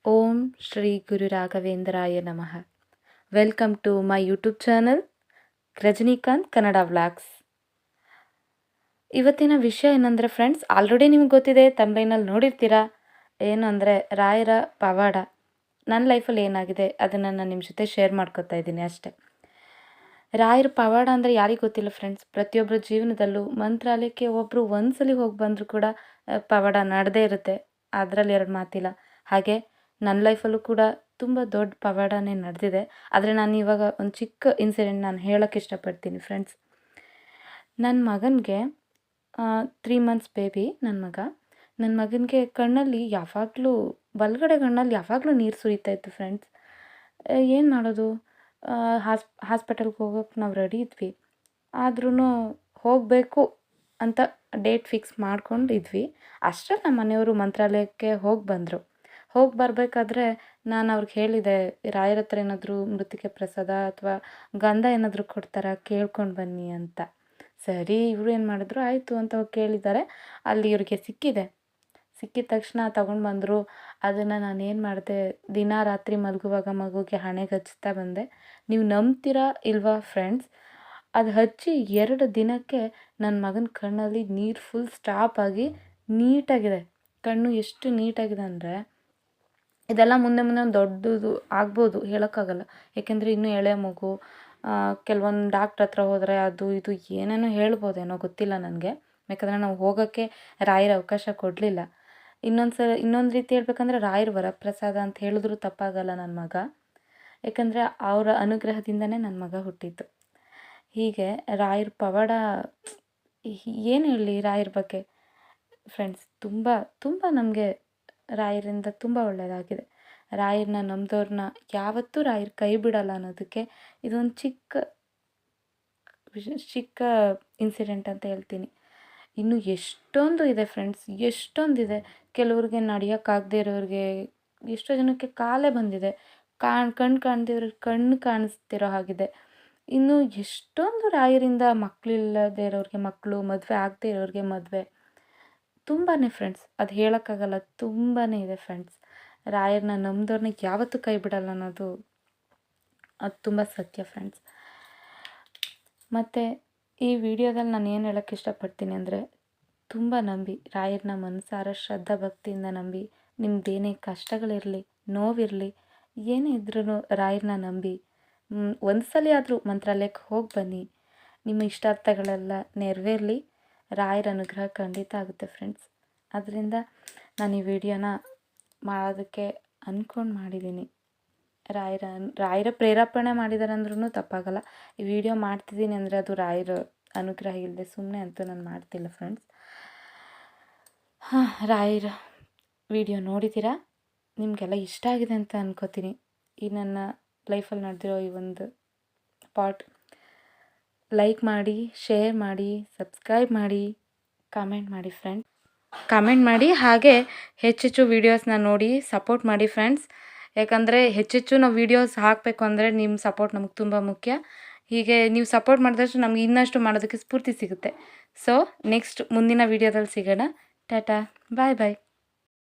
ಓಂ ಶ್ರೀ ಗುರು ರಾಘವೇಂದ್ರಾಯ ನಮಃ. Welcome to my YouTube channel Rajinikanth Kannada vlogs. ಇವತ್ತಿನ ವಿಷಯ ಏನಂದರೆ ಫ್ರೆಂಡ್ಸ್, ಆಲ್ರೆಡಿ ನಿಮ್ಗೆ ಗೊತ್ತಿದೆ, ತಮಿಳಿನಲ್ಲಿ ನೋಡಿರ್ತೀರಾ. ಏನು ಅಂದರೆ ರಾಯರ ಪವಾಡ. ನನ್ನ ಲೈಫಲ್ಲಿ ಏನಾಗಿದೆ ಅದನ್ನು ನಾನು ನಿಮ್ಮ ಜೊತೆ ಶೇರ್ ಮಾಡ್ಕೊತಾ ಇದ್ದೀನಿ ಅಷ್ಟೇ. ರಾಯರ ಪವಾಡ ಅಂದರೆ ಯಾರಿಗೆ ಗೊತ್ತಿಲ್ಲ ಫ್ರೆಂಡ್ಸ್. ಪ್ರತಿಯೊಬ್ಬರ ಜೀವನದಲ್ಲೂ ಮಂತ್ರಾಲಯಕ್ಕೆ ಒಬ್ಬರು ಒಂದ್ಸಲಿ ಹೋಗಿ ಬಂದರೂ ಕೂಡ ಪವಾಡ ನಡೆದೇ ಇರುತ್ತೆ. ಅದರಲ್ಲಿ ಎರಡು ಮಾತಿಲ್ಲ. ಹಾಗೆ ನನ್ನ ಲೈಫಲ್ಲೂ ಕೂಡ ತುಂಬ ದೊಡ್ಡ ಪವಾಡನೇ ನಡೆದಿದೆ. ಆದರೆ ನಾನು ಇವಾಗ ಒಂದು ಚಿಕ್ಕ ಇನ್ಸಿಡೆಂಟ್ ನಾನು ಹೇಳೋಕ್ಕೆ ಇಷ್ಟಪಡ್ತೀನಿ ಫ್ರೆಂಡ್ಸ್. ನನ್ನ ಮಗನಿಗೆ 3 ಮಂತ್ಸ್ ಬೇಬಿ ನನ್ನ ಮಗನಿಗೆ ಕಣ್ಣಲ್ಲಿ ಯಾವಾಗಲೂ ಬಲಗಡೆ ಕಣ್ಣಲ್ಲಿ ಯಾವಾಗಲೂ ನೀರು ಸುರಿತಾ ಇತ್ತು ಫ್ರೆಂಡ್ಸ್. ಏನು ಮಾಡೋದು, ಹಾಸ್ಪಿಟಲ್ಗೆ ಹೋಗೋಕ್ಕೆ ನಾವು ರೆಡಿ ಇದ್ವಿ. ಆದ್ರೂ ಹೋಗಬೇಕು ಅಂತ ಡೇಟ್ ಫಿಕ್ಸ್ ಮಾಡ್ಕೊಂಡಿದ್ವಿ. ಅಷ್ಟರಲ್ಲಿ ನಮ್ಮ ಮನೆಯವರು ಮಂತ್ರಾಲಯಕ್ಕೆ ಹೋಗಿ ಬಂದರು. ಹೋಗಿ ಬರಬೇಕಾದ್ರೆ ನಾನು ಅವ್ರಿಗೆ ಹೇಳಿದೆ, ರಾಯರ ಹತ್ರ ಏನಾದರೂ ಮೃತ್ತಿಕೆ ಪ್ರಸಾದ ಅಥವಾ ಗಂಧ ಏನಾದರೂ ಕೊಡ್ತಾರಾ ಕೇಳ್ಕೊಂಡು ಬನ್ನಿ ಅಂತ. ಸರಿ, ಇವರು ಏನು ಮಾಡಿದ್ರು, ಆಯಿತು ಅಂತ ಹೋಗಿ ಕೇಳಿದ್ದಾರೆ. ಅಲ್ಲಿ ಇವ್ರಿಗೆ ಸಿಕ್ಕಿದ ತಕ್ಷಣ ತಗೊಂಡು ಬಂದರು. ಅದನ್ನು ನಾನು ಏನು ಮಾಡಿದೆ, ದಿನ ರಾತ್ರಿ ಮಲಗುವಾಗ ಮಗುಗೆ ಹಣೆಗೆ ಹಚ್ತಾ ಬಂದೆ. ನೀವು ನಂಬ್ತೀರಾ ಇಲ್ವಾ ಫ್ರೆಂಡ್ಸ್, ಅದು ಹಚ್ಚಿ 2 ದಿನಕ್ಕೆ ನನ್ನ ಮಗನ ಕಣ್ಣಲ್ಲಿ ನೀರು ಫುಲ್ ಸ್ಟಾಪ್ ಆಗಿ ನೀಟಾಗಿದೆ. ಕಣ್ಣು ಎಷ್ಟು ನೀಟಾಗಿದೆ ಅಂದರೆ, ಇದೆಲ್ಲ ಮುಂದೆ ಒಂದು ದೊಡ್ಡದು ಆಗ್ಬೋದು, ಹೇಳೋಕ್ಕಾಗಲ್ಲ. ಏಕೆಂದರೆ ಇನ್ನೂ ಎಳೆ ಮಗು. ಕೆಲವೊಂದು ಡಾಕ್ಟ್ರ್ ಹತ್ರ ಹೋದರೆ ಅದು ಇದು ಏನೇನೋ ಹೇಳ್ಬೋದೇನೋ, ಗೊತ್ತಿಲ್ಲ ನನಗೆ. ಯಾಕಂದರೆ ನಾವು ಹೋಗೋಕ್ಕೆ ರಾಯರ ಅವಕಾಶ ಕೊಡಲಿಲ್ಲ. ಇನ್ನೊಂದು ರೀತಿ ಹೇಳ್ಬೇಕಂದ್ರೆ ರಾಯರ ವರಪ್ರಸಾದ ಅಂತ ಹೇಳಿದ್ರೂ ತಪ್ಪಾಗಲ್ಲ ನನ್ನ ಮಗ. ಏಕೆಂದರೆ ಅವರ ಅನುಗ್ರಹದಿಂದನೇ ನನ್ನ ಮಗ ಹುಟ್ಟಿದ್ದು. ಹೀಗೆ ರಾಯರ ಪವಾಡ ಏನು ಹೇಳಲಿ ರಾಯರ ಬಗ್ಗೆ ಫ್ರೆಂಡ್ಸ್. ತುಂಬ ತುಂಬ ನಮಗೆ ರಾಯರಿಂದ ತುಂಬ ಒಳ್ಳೆಯದಾಗಿದೆ. ರಾಯರನ್ನ ನಂಬಿದವ್ರನ್ನ ಯಾವತ್ತೂ ರಾಯರು ಕೈ ಬಿಡಲ್ಲ ಅನ್ನೋದಕ್ಕೆ ಇದೊಂದು ಚಿಕ್ಕ ಇನ್ಸಿಡೆಂಟ್ ಅಂತ ಹೇಳ್ತೀನಿ. ಇನ್ನು ಎಷ್ಟೊಂದು ಇದೆ ಫ್ರೆಂಡ್ಸ್, ಎಷ್ಟೊಂದಿದೆ. ಕೆಲವ್ರಿಗೆ ನಡೆಯೋಕ್ಕಾಗದೇ ಇರೋರಿಗೆ, ಎಷ್ಟೋ ಜನಕ್ಕೆ ಕಾಲೇ ಬಂದಿದೆ. ಕಣ್ಣು ಕಾಣ್ದಿರೋರಿಗೆ ಕಣ್ಣು ಕಾಣಿಸ್ತಿರೋ ಹಾಗಿದೆ. ಇನ್ನು ಎಷ್ಟೊಂದು ರಾಯರಿಂದ ಮಕ್ಕಳಿಲ್ಲದೆ ಇರೋರಿಗೆ ಮಕ್ಕಳು, ಮದುವೆ ಆಗದೇ ಇರೋರಿಗೆ ಮದುವೆ. ತುಂಬಾ ಫ್ರೆಂಡ್ಸ್, ಅದು ಹೇಳೋಕ್ಕಾಗಲ್ಲ, ತುಂಬಾ ಇದೆ ಫ್ರೆಂಡ್ಸ್. ರಾಯರನ್ನ ನಂಬಿದವ್ರನ್ನ ಯಾವತ್ತೂ ಕೈ ಬಿಡಲ್ಲ ಅನ್ನೋದು ಅದು ತುಂಬ ಸತ್ಯ ಫ್ರೆಂಡ್ಸ್. ಮತ್ತು ಈ ವಿಡಿಯೋದಲ್ಲಿ ನಾನು ಏನು ಹೇಳೋಕ್ಕೆ ಇಷ್ಟಪಡ್ತೀನಿ ಅಂದರೆ, ತುಂಬ ನಂಬಿ ರಾಯರನ್ನ ಮನಸಾರ ಶ್ರದ್ಧಾ ಭಕ್ತಿಯಿಂದ ನಂಬಿ. ನಿಮ್ಮದೇನೇ ಕಷ್ಟಗಳಿರಲಿ, ನೋವಿರಲಿ, ಏನೇ ಇದ್ರೂ ರಾಯರನ್ನ ನಂಬಿ ಒಂದು ಸಲ ಆದರೂ ಮಂತ್ರಾಲಯಕ್ಕೆ ಹೋಗಿ ಬನ್ನಿ. ನಿಮ್ಮ ಇಷ್ಟಾರ್ಥಗಳೆಲ್ಲ ನೆರವೇರಲಿ. ರಾಯರ ಅನುಗ್ರಹ ಖಂಡಿತ ಆಗುತ್ತೆ ಫ್ರೆಂಡ್ಸ್. ಅದರಿಂದ ನಾನು ಈ ವಿಡಿಯೋನ ಮಾಡೋದಕ್ಕೆ ಅಂದ್ಕೊಂಡು ಮಾಡಿದ್ದೀನಿ. ರಾಯರ ಪ್ರೇರೇಪಣೆ ಮಾಡಿದ್ದಾರೆ ಅಂದ್ರೂ ತಪ್ಪಾಗಲ್ಲ. ಈ ವಿಡಿಯೋ ಮಾಡ್ತಿದ್ದೀನಿ ಅಂದರೆ ಅದು ರಾಯರ ಅನುಗ್ರಹ ಇಲ್ಲದೆ ಸುಮ್ಮನೆ ಅಂತೂ ನಾನು ಮಾಡ್ತಿಲ್ಲ ಫ್ರೆಂಡ್ಸ್. ರಾಯರ ವಿಡಿಯೋ ನೋಡಿದ್ದೀರಾ, ನಿಮಗೆಲ್ಲ ಇಷ್ಟ ಆಗಿದೆ ಅಂತ ಅನ್ಕೋತೀನಿ. ಈ ನನ್ನ ಲೈಫಲ್ಲಿ ನಡೆದಿರೋ ಈ ಒಂದು ಪಾರ್ಟ್ ಲೈಕ್ ಮಾಡಿ, ಶೇರ್ ಮಾಡಿ, ಸಬ್ಸ್ಕ್ರೈಬ್ ಮಾಡಿ, ಕಮೆಂಟ್ ಮಾಡಿ ಫ್ರೆಂಡ್ಸ್. ಕಮೆಂಟ್ ಮಾಡಿ, ಹಾಗೆ ಹೆಚ್ಚೆಚ್ಚು ವೀಡಿಯೋಸ್ನ ನೋಡಿ ಸಪೋರ್ಟ್ ಮಾಡಿ ಫ್ರೆಂಡ್ಸ್. ಯಾಕಂದರೆ ಹೆಚ್ಚೆಚ್ಚು ನಾವು ವೀಡಿಯೋಸ್ ಹಾಕಬೇಕು ಅಂದರೆ ನಿಮ್ಮ ಸಪೋರ್ಟ್ ನಮಗೆ ತುಂಬ ಮುಖ್ಯ. ಹೀಗೆ ನೀವು ಸಪೋರ್ಟ್ ಮಾಡಿದಷ್ಟು ನಮ್ಗೆ ಇನ್ನಷ್ಟು ಮಾಡೋದಕ್ಕೆ ಸ್ಫೂರ್ತಿ ಸಿಗುತ್ತೆ. ಸೊ ನೆಕ್ಸ್ಟ್ ಮುಂದಿನ ವೀಡಿಯೋದಲ್ಲಿ ಸಿಗೋಣ. ಟಾಟಾ, ಬಾಯ್ ಬಾಯ್.